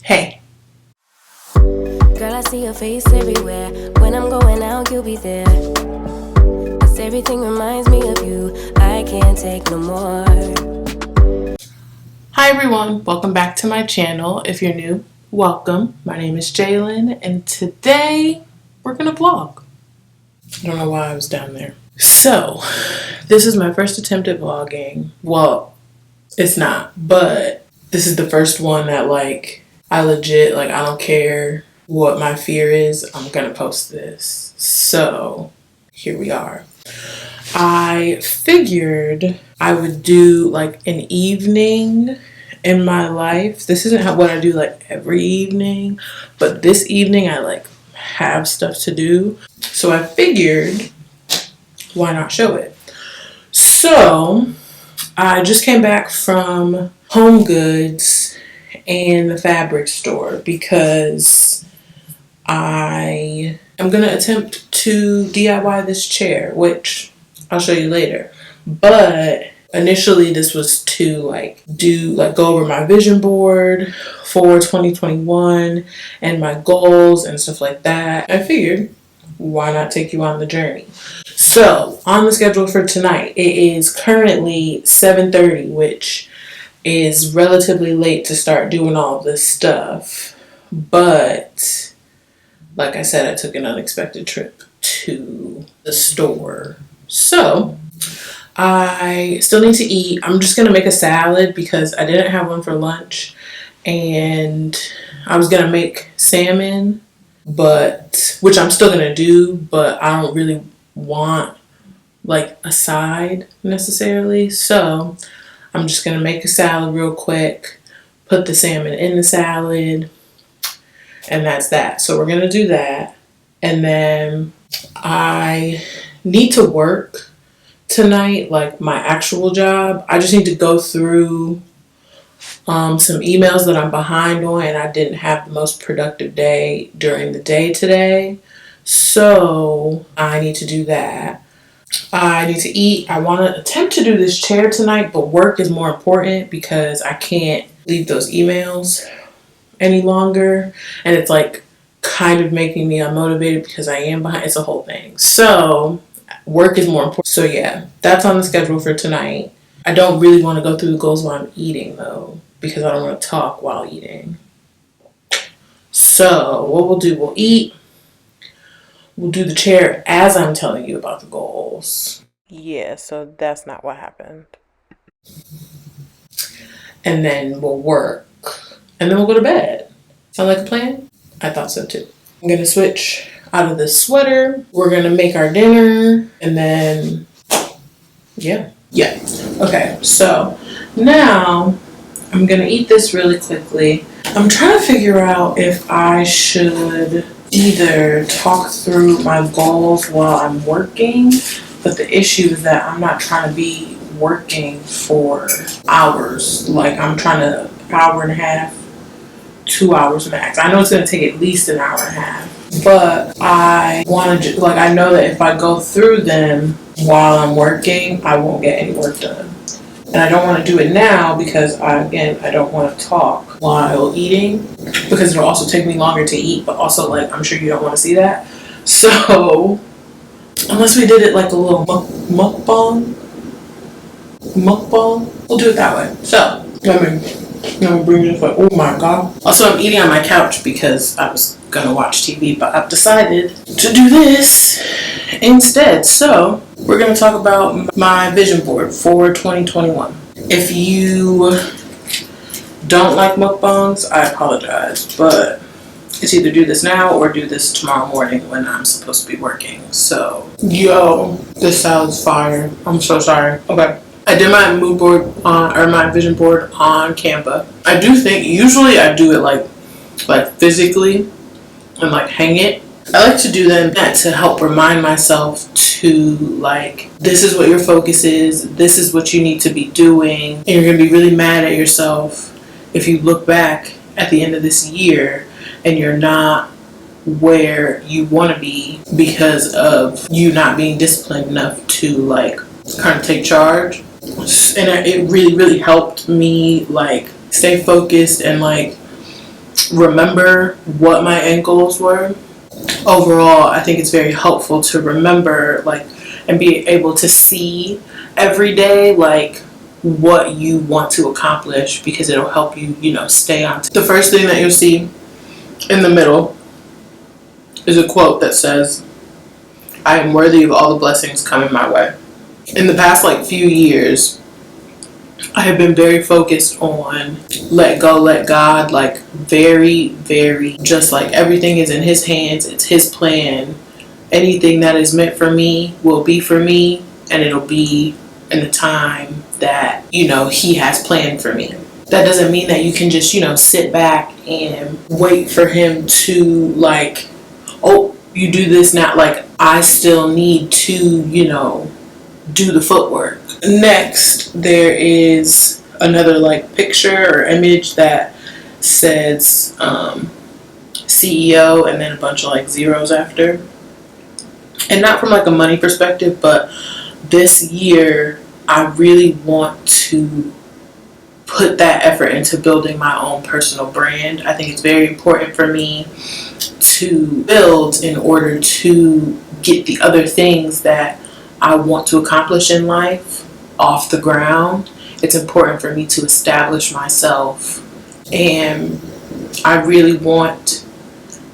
Hey. Girl, I see your face everywhere. When I'm going out, you'll be there. 'Cause everything reminds me of you. I can't take no more. Hi everyone, welcome back to my channel. If you're new, welcome. My name is Jaelyn, and today we're gonna vlog. I don't know why I was down there. So, this is my first attempt at vlogging. Well, it's not, but this is the first one that I legit, I don't care what my fear is, I'm gonna post this. So, here we are. I figured I would do an evening in my life. This isn't what I do every evening, but this evening I have stuff to do. So I figured, why not show it? So I just came back from Home Goods and the fabric store because I am going to attempt to DIY this chair, which I'll show you later. But initially this was to go over my vision board for 2021 and my goals and stuff like that. I figured, why not take you on the journey? So on the schedule for tonight, it is currently 7:30, which is relatively late to start doing all this stuff. But like I said, I took an unexpected trip to the store. So I still need to eat. I'm just going to make a salad because I didn't have one for lunch. And I was going to make salmon, which I'm still going to do, but I don't really want a side necessarily. So I'm just going to make a salad real quick, put the salmon in the salad, and that's that. So we're going to do that. And then I need to work tonight, my actual job. I just need to go through some emails that I'm behind on, and I didn't have the most productive day during the day today. So I need to do that. I need to eat. I want to attempt to do this chair tonight, but work is more important because I can't leave those emails any longer. And it's kind of making me unmotivated because I am behind. It's a whole thing. So work is more important. So yeah, that's on the schedule for tonight. I don't really want to go through the goals while I'm eating though, because I don't want to talk while eating. So what we'll do, we'll eat. We'll do the chair as I'm telling you about the goals. Yeah, so that's not what happened. And then we'll work. And then we'll go to bed. Sound like a plan? I thought so too. I'm going to switch out of this sweater. We're going to make our dinner. And then, yeah. Okay, so now I'm going to eat this really quickly. I'm trying to figure out if I should either talk through my goals while I'm working, but the issue is that I'm not trying to be working for hours. I'm trying to hour and a half, 2 hours max. I know it's going to take at least an hour and a half, but I want to I know that if I go through them while I'm working, I won't get any work done. And I don't want to do it now because I don't want to talk while eating because it'll also take me longer to eat, but also I'm sure you don't want to see that. So unless we did it a little mukbang, we'll do it that way. So let me bring this way. Oh my god. Also, I'm eating on my couch because I was gonna watch TV, but I've decided to do this instead. So we're gonna talk about my vision board for 2021. If you don't like mukbangs, I apologize, but it's either do this now or do this tomorrow morning when I'm supposed to be working. So, yo, this salad's fire. I'm so sorry. Okay. I did my mood board my vision board on Canva. I do think, usually I do it physically and hang it. I like to do them to help remind myself to this is what your focus is, this is what you need to be doing, and you're going to be really mad at yourself if you look back at the end of this year and you're not where you want to be because of you not being disciplined enough to kind of take charge. And it really helped me stay focused and remember what my end goals were. Overall, I think it's very helpful to remember, like, and be able to see every day, like, what you want to accomplish, because it'll help you, stay on. The first thing that you'll see in the middle is a quote that says, "I am worthy of all the blessings coming my way." In the past, like, few years, I have been very focused on let go, let God, like, very, very, just like everything is in His hands. It's His plan. Anything that is meant for me will be for me, and it'll be in the time that, He has planned for me. That doesn't mean that you can just, sit back and wait for Him to, like, oh, you do this now. Like, I still need to, do the footwork. Next, there is another, like, picture or image that says CEO and then a bunch of, like, zeros after. And not from, like, a money perspective, but this year I really want to put that effort into building my own personal brand. I think it's very important for me to build in order to get the other things that I want to accomplish in life off the ground. It's important for me to establish myself, and I really want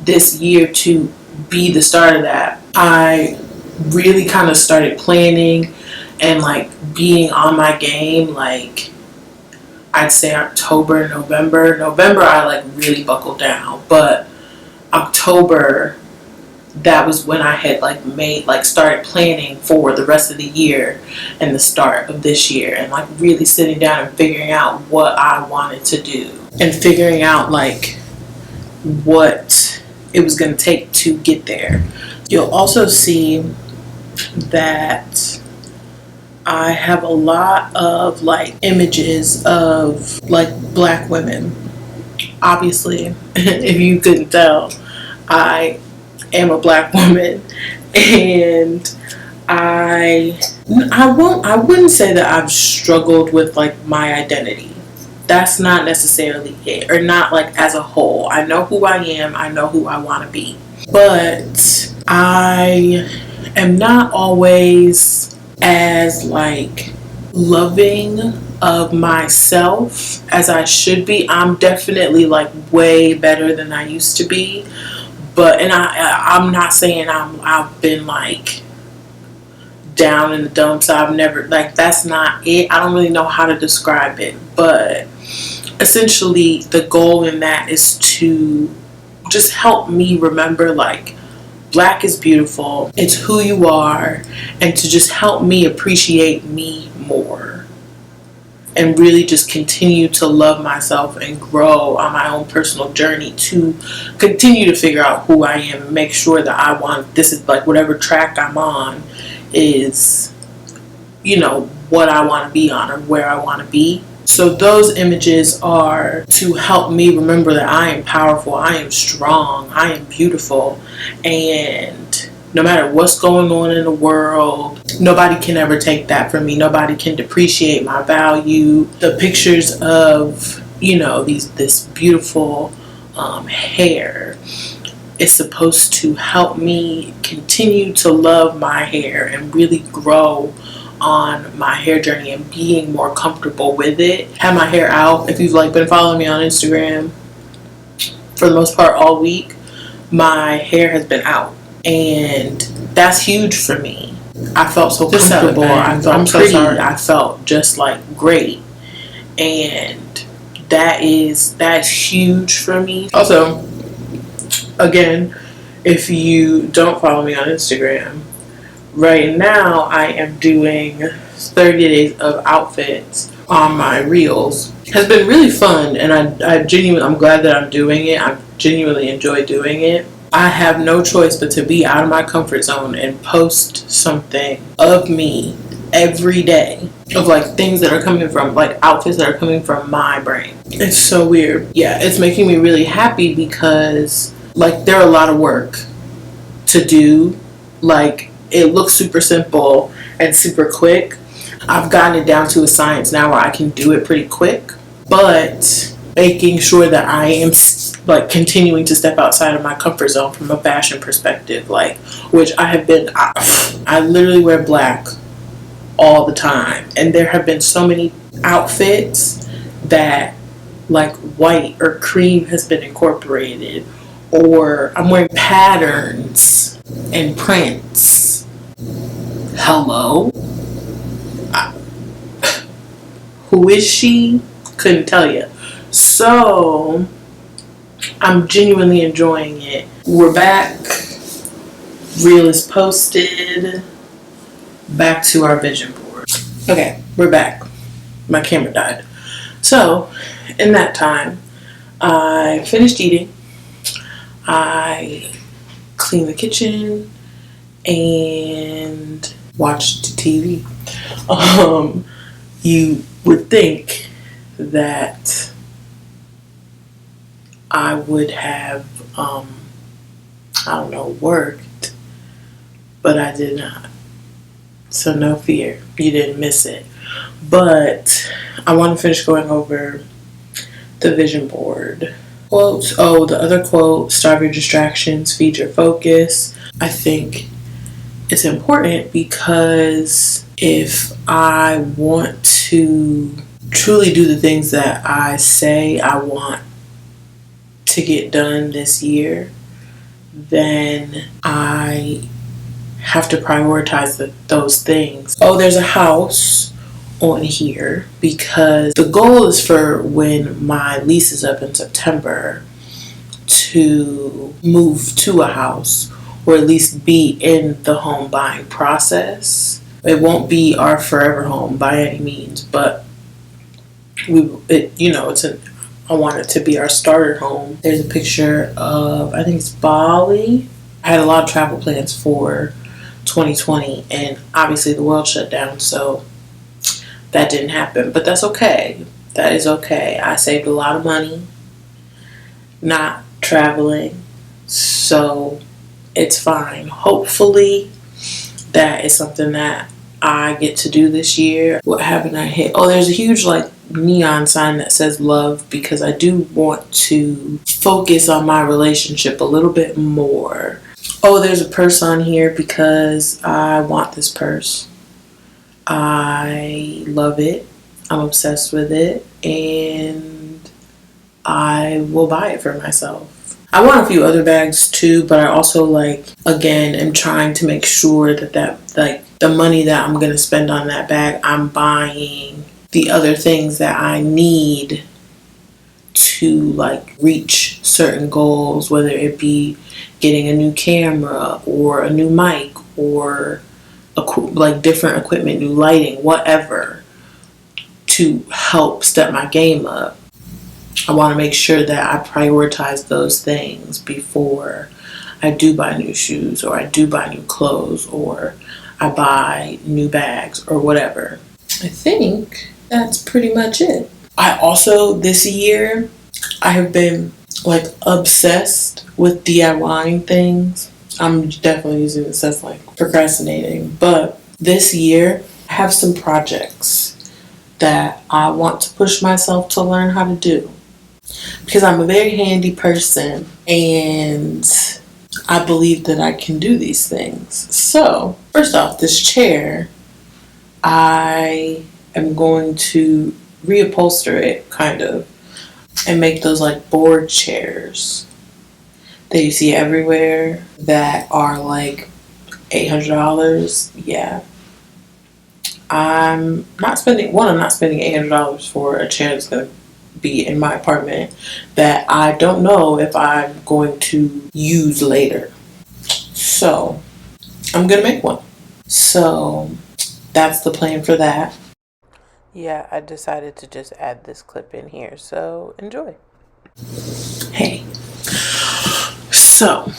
this year to be the start of that. I really kind of started planning and, like, being on my game, like, I'd say October, November. November I, like, really buckled down, but October, that was when I had, like, started planning for the rest of the year and the start of this year, and, like, really sitting down and figuring out what I wanted to do and figuring out, like, what it was going to take to get there. You'll also see that I have a lot of, like, images of, like, Black women. Obviously, if you couldn't tell, I am a Black woman, and I wouldn't say that I've struggled with, like, my identity. That's not necessarily it, or not, like, as a whole. I know who I am, I know who I want to be, but I am not always as, like, loving of myself as I should be. I'm definitely, like, way better than I used to be. But, and I'm not saying I've been, like, down in the dumps. I've never, like, that's not it. I don't really know how to describe it. But essentially, the goal in that is to just help me remember, like, Black is beautiful. It's who you are. And to just help me appreciate me more. And really just continue to love myself and grow on my own personal journey to continue to figure out who I am and make sure that this is, like, whatever track I'm on is, what I want to be on or where I want to be. So those images are to help me remember that I am powerful, I am strong, I am beautiful, and no matter what's going on in the world, nobody can ever take that from me. Nobody can depreciate my value. The pictures of, this beautiful hair is supposed to help me continue to love my hair and really grow on my hair journey and being more comfortable with it. Have my hair out. If you've, like, been following me on Instagram for the most part all week, my hair has been out. And that's huge for me. I felt so comfortable. I felt pretty. I felt just, like, great. And that's huge for me. Also, again, if you don't follow me on Instagram, right now I am doing 30 days of outfits on my reels. It has been really fun, and I'm glad that I'm doing it. I genuinely enjoy doing it. I have no choice but to be out of my comfort zone and post something of me every day, of, like, things that are coming from, like, outfits that are coming from my brain. It's so weird. Yeah, it's making me really happy because, like, there are a lot of work to do. Like, it looks super simple and super quick. I've gotten it down to a science now where I can do it pretty quick, but making sure that I am like continuing to step outside of my comfort zone from a fashion perspective, like, which I have been, I literally wear black all the time, and there have been so many outfits that like white or cream has been incorporated, or I'm wearing patterns and prints. Hello? Who is she? Couldn't tell you. So I'm genuinely enjoying it. We're back. Reel is posted. Back to our vision board. Okay, we're back. My camera died. So in that time, I finished eating. I cleaned the kitchen and watched TV. You would think that I would have, worked, but I did not. So no fear, you didn't miss it. But I want to finish going over the vision board. Quotes. Oh, the other quote, starve your distractions, feed your focus. I think it's important because if I want to truly do the things that I say I want to get done this year, then I have to prioritize those things. Oh, there's a house on here because the goal is for when my lease is up in September to move to a house, or at least be in the home buying process. It won't be our forever home by any means, but I want it to be our starter home. There's a picture of, I think it's Bali. I had a lot of travel plans for 2020, and obviously the world shut down, so that didn't happen. But that's okay. That is okay. I saved a lot of money not traveling, so it's fine. Hopefully that is something that I get to do this year. What haven't I hit? Oh, there's a huge like neon sign that says love, because I do want to focus on my relationship a little bit more. Oh, there's a purse on here because I want this purse. I love it. I'm obsessed with it, and I will buy it for myself. I want a few other bags too, but I also am trying to make sure that the money that I'm going to spend on that bag, I'm buying the other things that I need to reach certain goals, whether it be getting a new camera or a new mic or different equipment, new lighting, whatever, to help step my game up. I want to make sure that I prioritize those things before I do buy new shoes, or I do buy new clothes, or I buy new bags or whatever. I think that's pretty much it. I also, this year, I have been obsessed with DIYing things. I'm definitely using this as procrastinating, but this year I have some projects that I want to push myself to learn how to do, because I'm a very handy person and I believe that I can do these things. So first off, this chair, I am going to reupholster it kind of and make those board chairs that you see everywhere that are $800. Yeah. I'm not spending $800 for a chair that's going to be in my apartment that I don't know if I'm going to use later. So I'm going to make one. So that's the plan for that. Yeah, I decided to just add this clip in here, so enjoy. Hey. So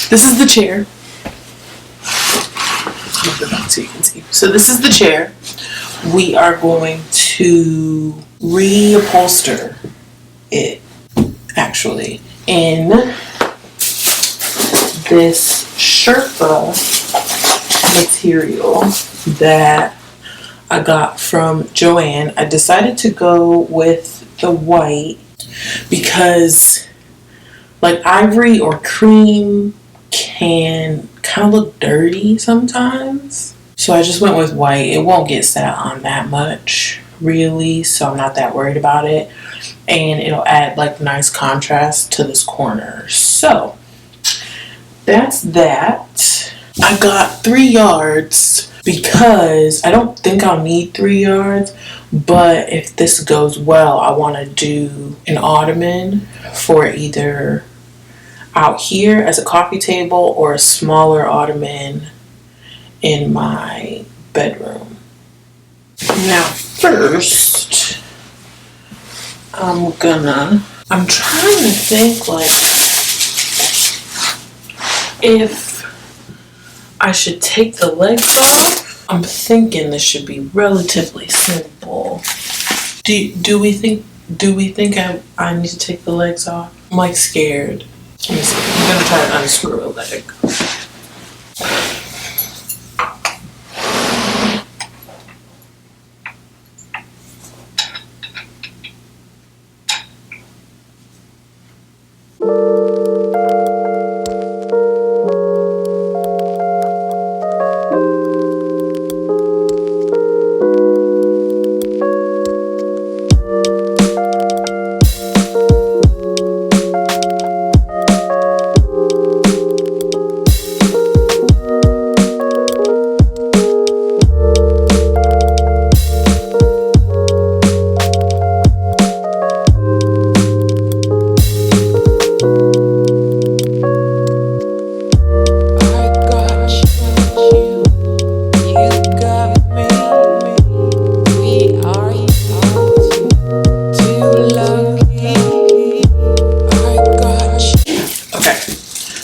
this is the chair. I'll go back so you can see. So this is the chair. We are going to reupholster it, actually, in this Sherpa material that I got from Joann. I decided to go with the white because like ivory or cream can kind of look dirty sometimes. So I just went with white. It won't get sat on that much really, so I'm not that worried about it. And it'll add like nice contrast to this corner. So that's that. I got 3 yards because I don't think I'll need 3 yards, but if this goes well, I want to do an ottoman for either out here as a coffee table or a smaller ottoman in my bedroom. Now first, I'm trying to think like if I should take the legs off. I'm thinking this should be relatively simple. Do we think I need to take the legs off? I'm like scared. Let me see. I'm gonna try to unscrew a leg.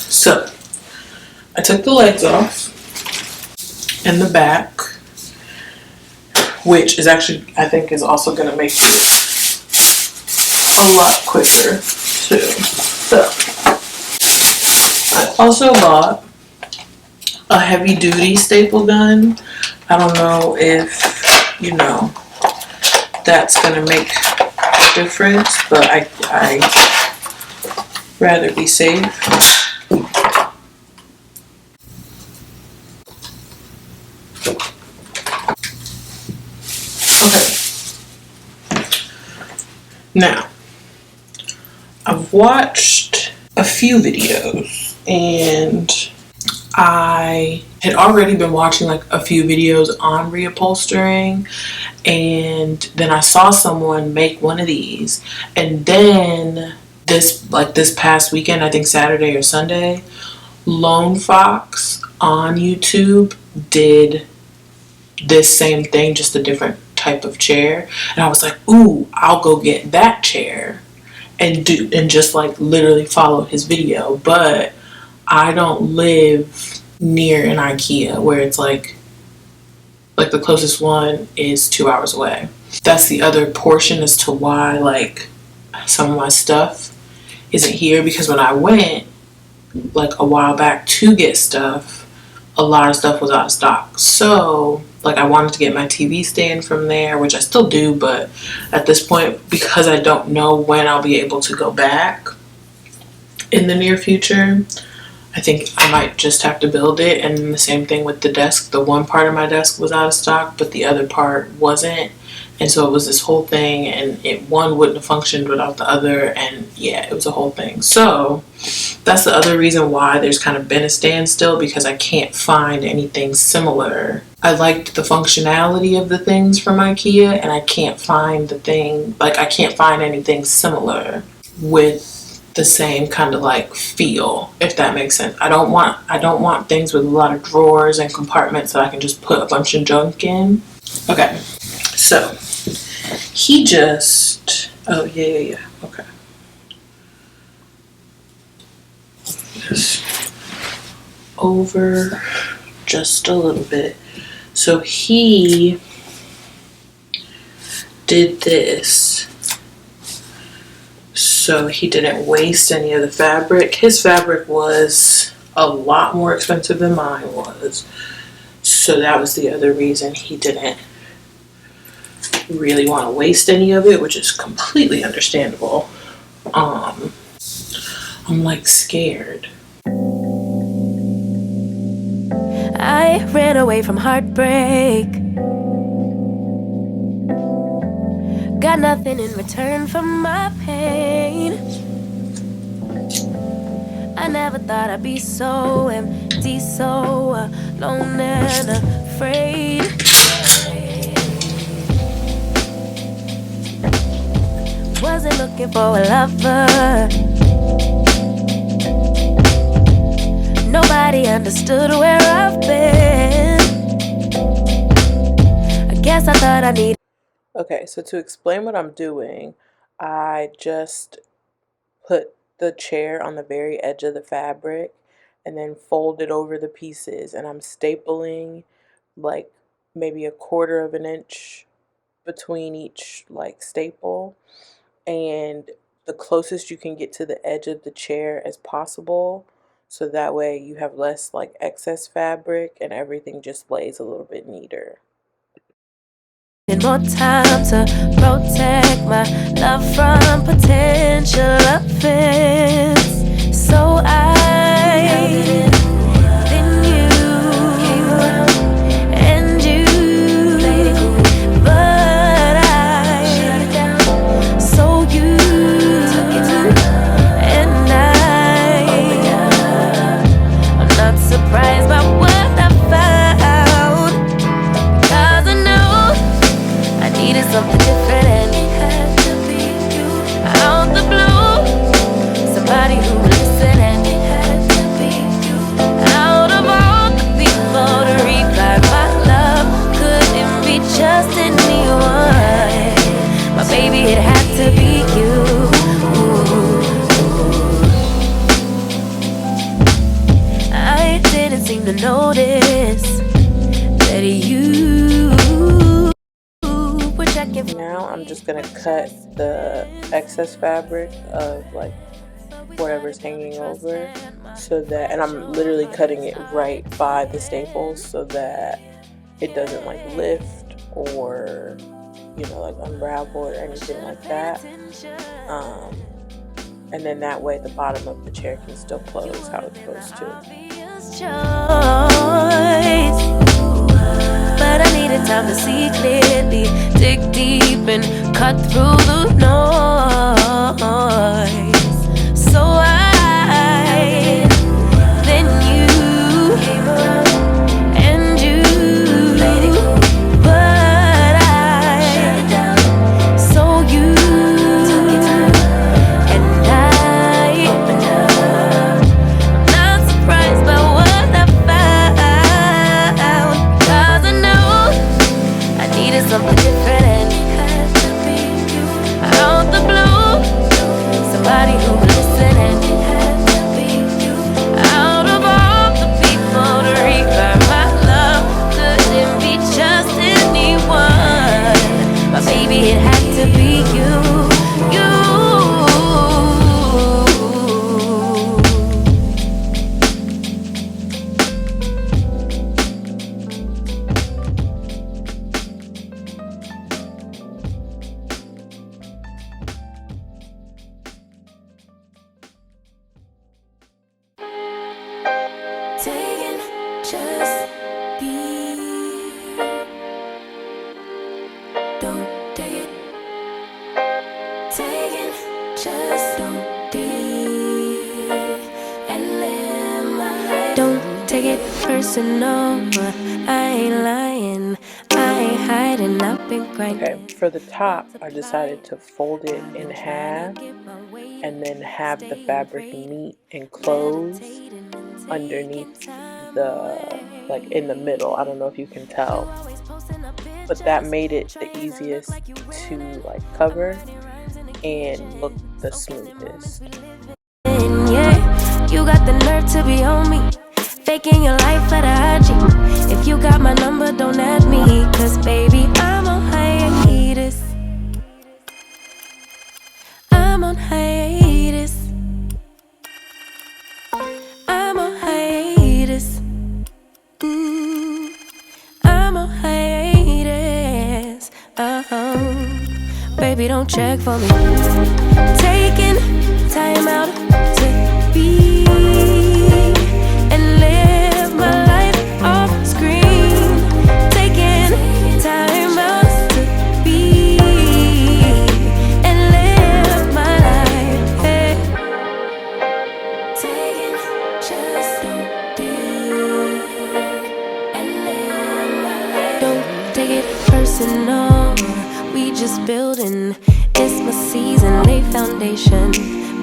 So I took the legs off and the back, which is actually, I think, is also going to make it a lot quicker too. So I also bought a heavy duty staple gun. I don't know if, that's going to make a difference, but I rather be safe. Now, I've watched a few videos and I had already been watching like a few videos on reupholstering, and then I saw someone make one of these, and then this past weekend, I think Saturday or Sunday, Lone Fox on YouTube did this same thing, just a different type of chair, and I was like, ooh, I'll go get that chair and just like literally follow his video. But I don't live near an IKEA where it's like the closest one is 2 hours away. That's the other portion as to why like some of my stuff isn't here, because when I went like a while back to get stuff, a lot of stuff was out of stock. So like I wanted to get my TV stand from there, which I still do, but at this point, because I don't know when I'll be able to go back in the near future, I think I might just have to build it. And the same thing with the desk. The one part of my desk was out of stock, but the other part wasn't. And so it was this whole thing, and one wouldn't have functioned without the other, and yeah, it was a whole thing. So that's the other reason why there's kind of been a standstill, because I can't find anything similar. I liked the functionality of the things from IKEA, and I can't find I can't find anything similar with the same kind of like feel, if that makes sense. I don't want things with a lot of drawers and compartments that I can just put a bunch of junk in. Okay, so he just, oh yeah, okay. Just over just a little bit. So he did this. So he didn't waste any of the fabric. His fabric was a lot more expensive than mine was. So that was the other reason he didn't really want to waste any of it, which is completely understandable. I'm like scared. I ran away from heartbreak. Got nothing in return for my pain. I never thought I'd be so empty, so alone and afraid. Wasn't looking for a lover. Nobody understood where I've been. I guess I thought I needed. Okay, so to explain what I'm doing, I just put the chair on the very edge of the fabric and then folded over the pieces, and I'm stapling like maybe 1/4 of an inch between each like staple, and the closest you can get to the edge of the chair as possible, so that way you have less like excess fabric and everything just lays a little bit neater. More time to protect my love from potential offense. So then you came around and you played it cool, but I shut it down. So you took it too, and I'm not surprised by what I found, because I know I needed something different, and it had to be you. Out the blue, somebody who listened, and it had to be you. Out of all the people to revive my love, couldn't be just anyone. My baby, it had to be you. I didn't seem to notice that you. Now I'm just gonna cut the excess fabric of like whatever's hanging over, so that, and I'm literally cutting it right by the staples so that it doesn't like lift or, you know, like unravel or anything like that. And then that way the bottom of the chair can still close how it's supposed to. But I needed time to see clearly, dig deep and cut through the noise. So then you came around and you played it cool, but I shut it down. So you took it too, and I'm not surprised by what I found, because I know I needed something different, and it had to be you. Out the blue, somebody who would listen, and it had to be you. Out of all the people to revive my love, couldn't be just anyone. My baby, it had to be you. Taking just be. Don't take it. Taking just don't be. And live my life. Don't take it personal. I ain't lying. I ain't hiding. I've been grinding. Okay, for the top, I decided to fold it in half and then have the fabric meet and close underneath the, like in the middle. I don't know if you can tell, but that made it the easiest to like cover and look the smoothest. Yeah, you got the nerve to be on me, faking your life at a IG. If you got my number, don't add me, cause baby, I'm on hiatus. I'm on hiatus. I'm on hiatus. I'm on hiatus. Baby, don't check for me. Taking time out to foundation.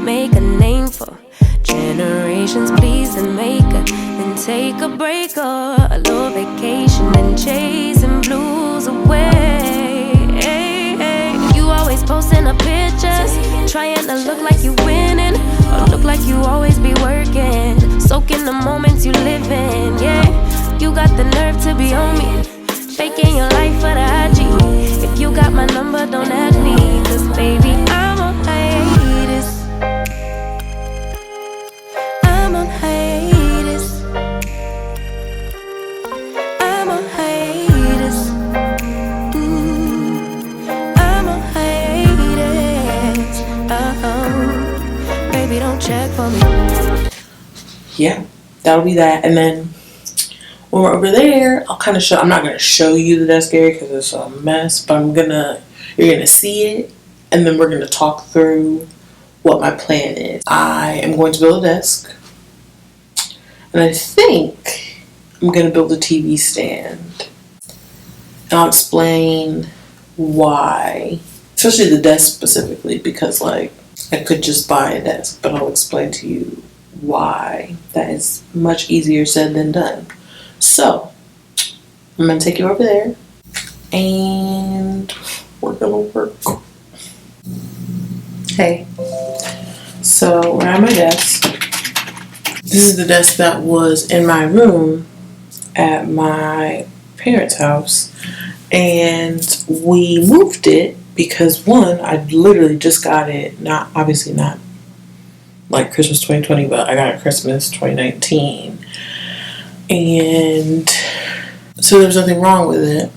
Make a name for generations, please, and make a. Then take a break or a little vacation and chasing blues away. You always posting up pictures, trying to look like you winning, or look like you always be working. Soaking the moments you live in, yeah. You got the nerve to be on me, faking your life for the IG. If you got my number, don't add me, cause baby, I'm on hiatus. I'm on hiatus. I'm on hiatus. I'm on hiatus. Baby, don't check for me. Yeah, that'll be that. And then when we're over there, I'll kind of show. I'm not gonna show you the desk area because it's a mess, but you're gonna see it, and then we're gonna talk through what my plan is. I am going to build a desk, and I think I'm gonna build a TV stand, and I'll explain why, especially the desk specifically, because like I could just buy a desk, but I'll explain to you why that is much easier said than done. So, I'm going to take you over there, and we're going to work. Hey, so we're at my desk. This is the desk that was in my room at my parents' house, and we moved it because one, I literally just got it, not like Christmas 2020, but I got it Christmas 2019. And so there was nothing wrong with it.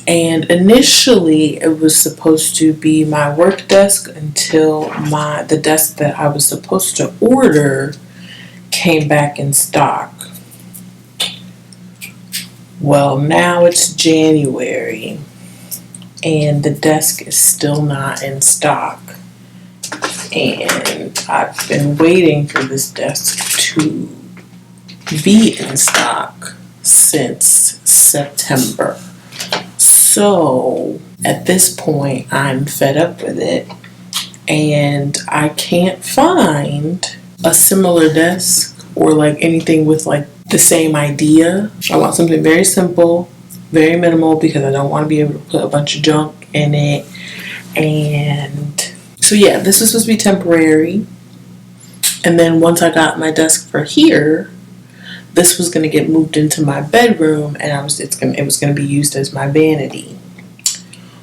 And initially it was supposed to be my work desk until the desk that I was supposed to order came back in stock. Well, now it's January and the desk is still not in stock. And I've been waiting for this desk to be in stock since September. So at this point, I'm fed up with it, and I can't find a similar desk or like anything with like the same idea. I want something very simple, very minimal, because I don't want to be able to put a bunch of junk in it. And so yeah, this was supposed to be temporary. And then once I got my desk for here, this was going to get moved into my bedroom, and it was going to be used as my vanity.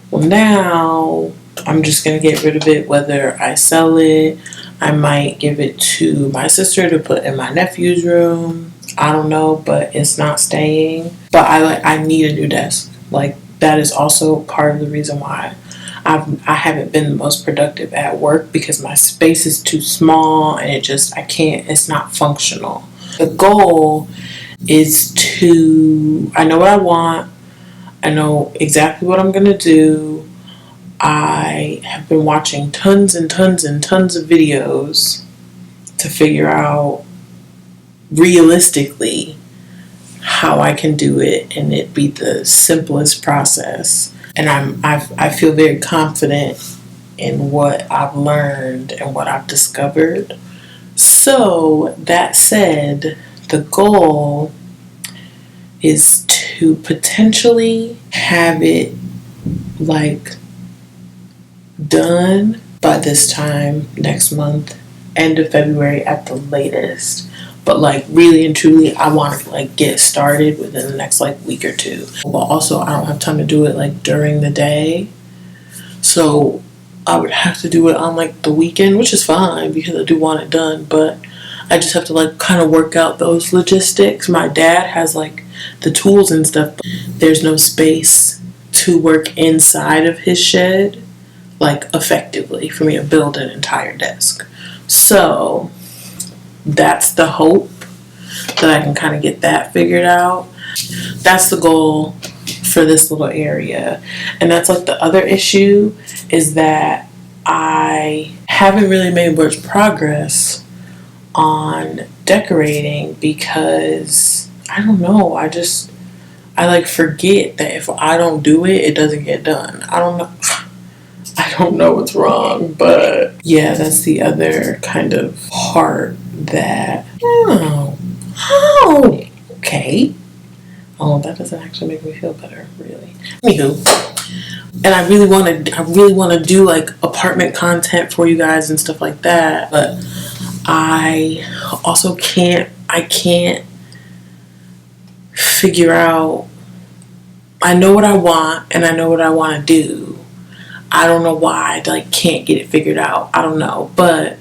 Well, now I'm just going to get rid of it, whether I sell it. I might give it to my sister to put in my nephew's room. I don't know, but it's not staying. But I need a new desk. Like, that is also part of the reason why I haven't been the most productive at work, because my space is too small and it's not functional. The goal is I know what I want. I know exactly what I'm going to do. I have been watching tons and tons and tons of videos to figure out realistically how I can do it and it be the simplest process. And I feel very confident in what I've learned and what I've discovered. So that said, the goal is to potentially have it like done by this time next month, end of February at the latest. But like really and truly, I want to like get started within the next like week or two. But also I don't have time to do it like during the day. So I would have to do it on like the weekend, which is fine because I do want it done, but I just have to like kind of work out those logistics. My dad has like the tools and stuff, but there's no space to work inside of his shed like effectively for me to build an entire desk. So that's the hope, that I can kind of get that figured out. That's the goal for this little area. And that's like the other issue, is that I haven't really made much progress on decorating because I don't know, I like forget that if I don't do it, it doesn't get done. I don't know. I don't know what's wrong, but yeah, that's the other kind of part that, okay. Oh, that doesn't actually make me feel better, really. Anywho, and I really want to do like apartment content for you guys and stuff like that, but I also I can't figure out. I know what I want and I know what I want to do. I don't know why I like can't get it figured out. I don't know, but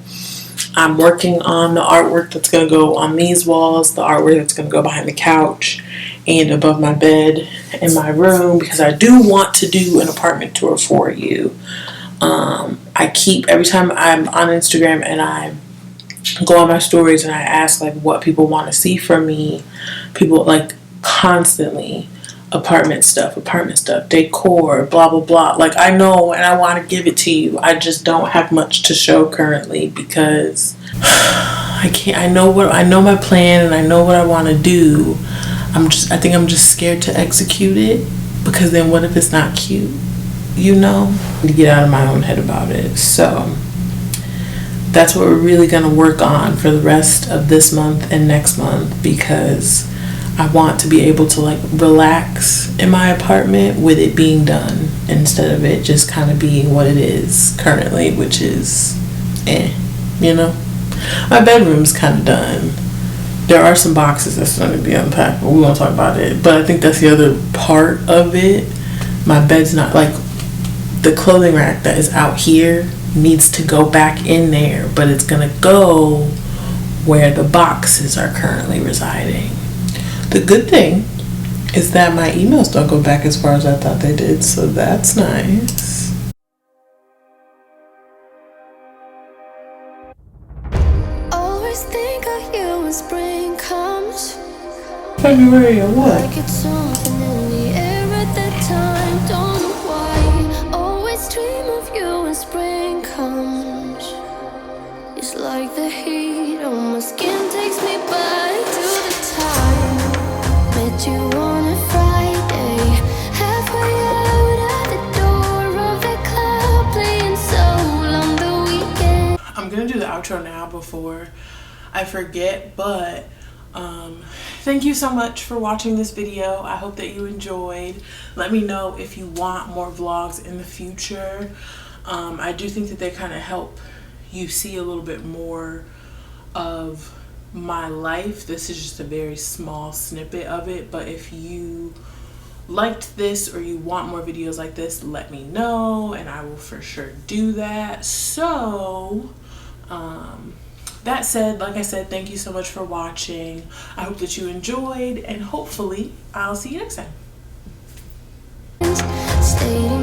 I'm working on the artwork that's going to go on these walls, the artwork that's going to go behind the couch and above my bed in my room, because I do want to do an apartment tour for you. I keep, every time I'm on Instagram and I go on my stories and I ask like what people want to see from me, people like constantly apartment stuff, decor, blah blah blah. Like, I know and I want to give it to you. I just don't have much to show currently because I can't. I know my plan and I know what I want to do. I think I'm just scared to execute it, because then what if it's not cute? You know, to get out of my own head about it. So that's what we're really going to work on for the rest of this month and next month, because I want to be able to like relax in my apartment with it being done, instead of it just kind of being what it is currently, which is you know. My bedroom's kind of done. There are some boxes that's going to be unpacked, but we won't talk about it. But I think that's the other part of it. My bed's not like, the clothing rack that is out here needs to go back in there, but it's going to go where the boxes are currently residing. The good thing is that my emails don't go back as far as I thought they did, so that's nice. Always think of you when spring comes. February or what? Like it's something in the air at that time. Don't know why. Always dream of you when spring comes. It's like the heat on my skin takes me back to the time met you on a Friday, halfway out at the door of the club, playing soul on the weekend. I'm gonna do the outro now before I forget, but thank you so much for watching this video. I hope that you enjoyed. Let me know if you want more vlogs in the future. I do think that they kind of help you see a little bit more of my life. This is just a very small snippet of it, but if you liked this or you want more videos like this, let me know and I will for sure do that. So that said, like I said, thank you so much for watching. I hope that you enjoyed, and hopefully I'll see you next time. Staying